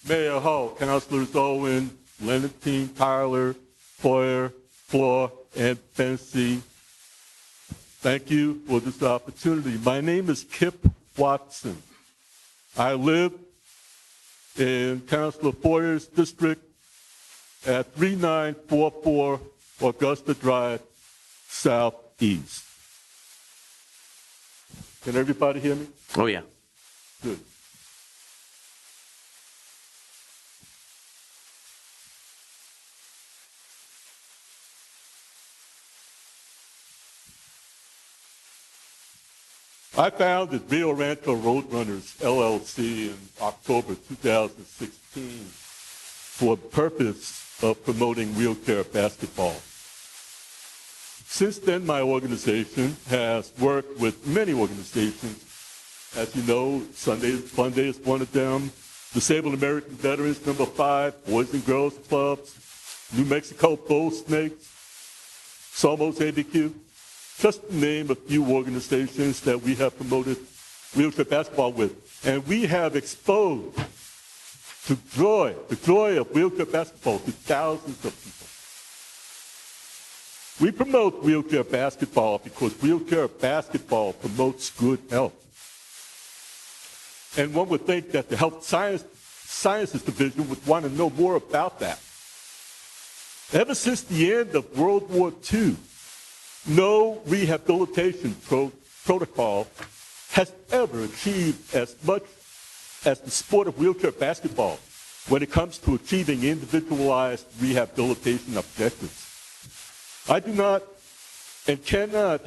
Mayor Hall, Councilors Owen, Leonardine, Tyler, Foyer, Floor, and Fancy. Thank you for this opportunity. My name is Kipp Watson. I live in Councilor Foyer's district at 3944 Augusta Drive, Southeast. Can everybody hear me? Oh, yeah. Good. I founded Rio Rancho Road Runners, LLC in October 2016 for the purpose of promoting wheelchair basketball. Since then, my organization has worked with many organizations. As you know, Sunday Fun Day is one of them, Disabled American Veterans, number 5, Boys and Girls Clubs, New Mexico Bull Snakes, Somos ABQ. Just to name a few organizations that we have promoted wheelchair basketball with. And we have exposed the joy of wheelchair basketball to thousands of people. We promote wheelchair basketball because wheelchair basketball promotes good health. And one would think that the Health Sciences Division would want to know more about that. Ever since the end of World War II, no rehabilitation protocol has ever achieved as much as the sport of wheelchair basketball when it comes to achieving individualized rehabilitation objectives. I do not and cannot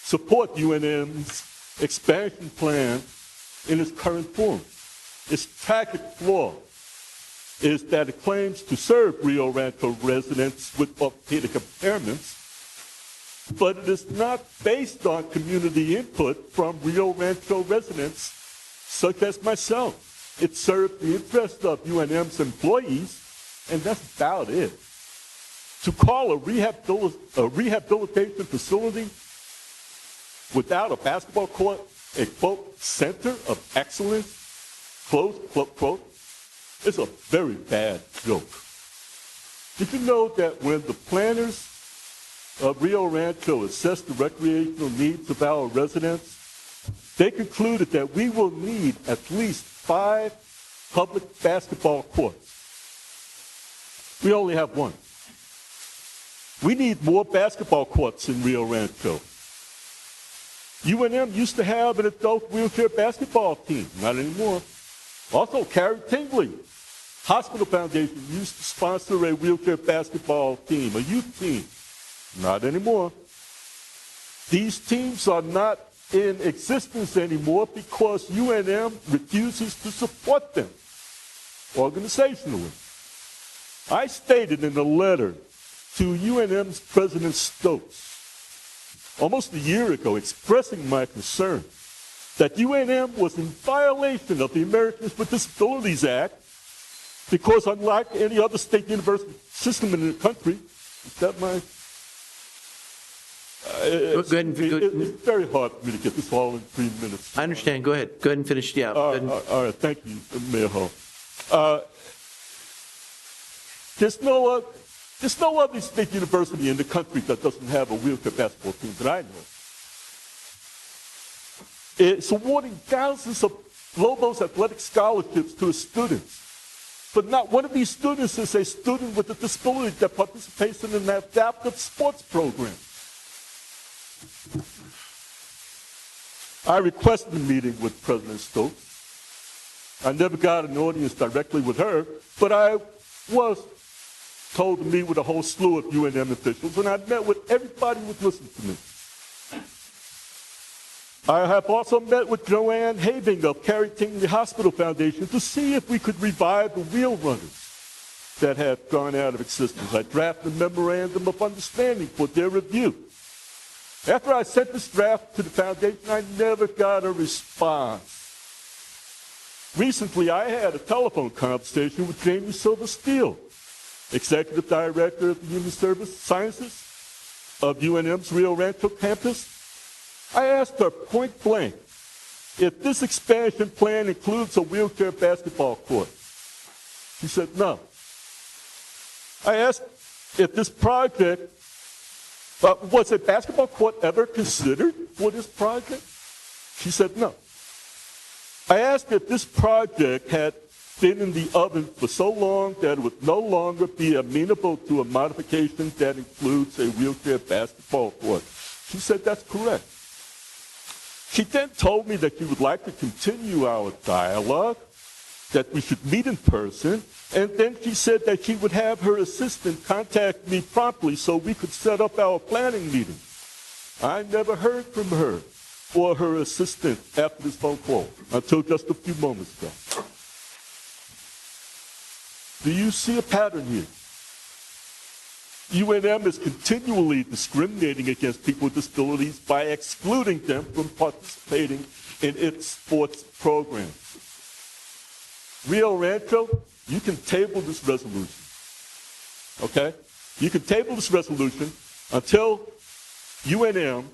support UNM's expansion plan in its current form. Its tragic flaw is that it claims to serve Rio Rancho residents with orthopedic impairments, but it is not based on community input from Rio Rancho residents, such as myself. It serves the interests of UNM's employees, and that's about it. To call a rehabilitation facility without a basketball court a, quote, center of excellence, close quote, is a very bad joke. Did you know that when the planners of Rio Rancho assessed the recreational needs of our residents, they concluded that we will need at least 5 public basketball courts. We only have 1. We need more basketball courts in Rio Rancho. UNM used to have an adult wheelchair basketball team, not anymore. Also, Carrie Tingley Hospital Foundation used to sponsor a wheelchair basketball team, a youth team. Not anymore. These teams are not in existence anymore because UNM refuses to support them organizationally. I stated in a letter to UNM's President Stokes almost a year ago, expressing my concern that UNM was in violation of the Americans with Disabilities Act because unlike any other state university system in the country, is that my... It's very hard for me to get this all in 3 minutes. I understand. Go ahead. Go ahead and finish. Yeah. All right. Thank you, Mayor Hall. There's no other state university in the country that doesn't have a wheelchair basketball team that I know. It's awarding thousands of Lobos athletic scholarships to its students. But not one of these students is a student with a disability that participates in an adaptive sports program. I requested a meeting with President Stokes. I never got an audience directly with her, but I was told to meet with a whole slew of UNM officials, and I met with everybody who would listen to me. I have also met with Joanne Having of Carrie Tingley Hospital Foundation to see if we could revive the wheel runners that have gone out of existence. I drafted a memorandum of understanding for their review. After I sent this draft to the foundation, I never got a response. Recently, I had a telephone conversation with Jamie Silver Steele, Executive Director of the Human Sciences of UNM's Rio Rancho campus. I asked her point blank if this expansion plan includes a wheelchair basketball court. She said, no. I asked if this project, was a basketball court ever considered for this project? She said, no. I asked if this project had been in the oven for so long that it would no longer be amenable to a modification that includes a wheelchair basketball court. She said, that's correct. She then told me that she would like to continue our dialogue, that we should meet in person, and then she said that she would have her assistant contact me promptly so we could set up our planning meeting. I never heard from her or her assistant after this phone call until just a few moments ago. Do you see a pattern here? UNM is continually discriminating against people with disabilities by excluding them from participating in its sports programs. Rio Rancho, you can table this resolution, okay? You can table this resolution until UNM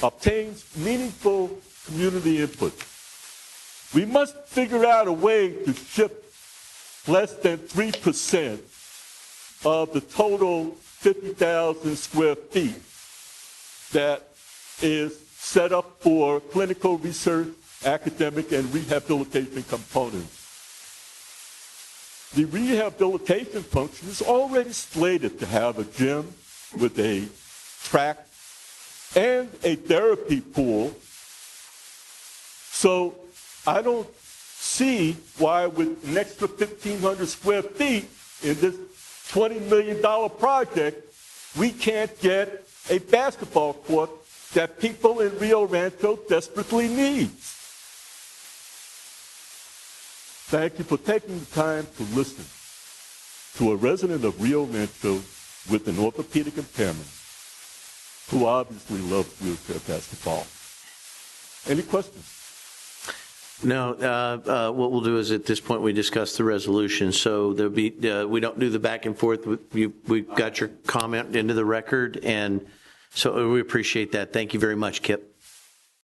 obtains meaningful community input. We must figure out a way to ship less than 3% of the total 50,000 square feet that is set up for clinical research, academic, and rehabilitation components. The rehabilitation function is already slated to have a gym with a track and a therapy pool. So I don't see why with an extra 1,500 square feet in this $20 million project, we can't get a basketball court that people in Rio Rancho desperately need. Thank you for taking the time to listen to a resident of Rio Rancho with an orthopedic impairment who obviously loves wheelchair basketball. Any questions? No, what we'll do is at this point we discuss the resolution. So there'll be we don't do the back and forth. We've got your comment into the record, and so we appreciate that. Thank you very much, Kipp.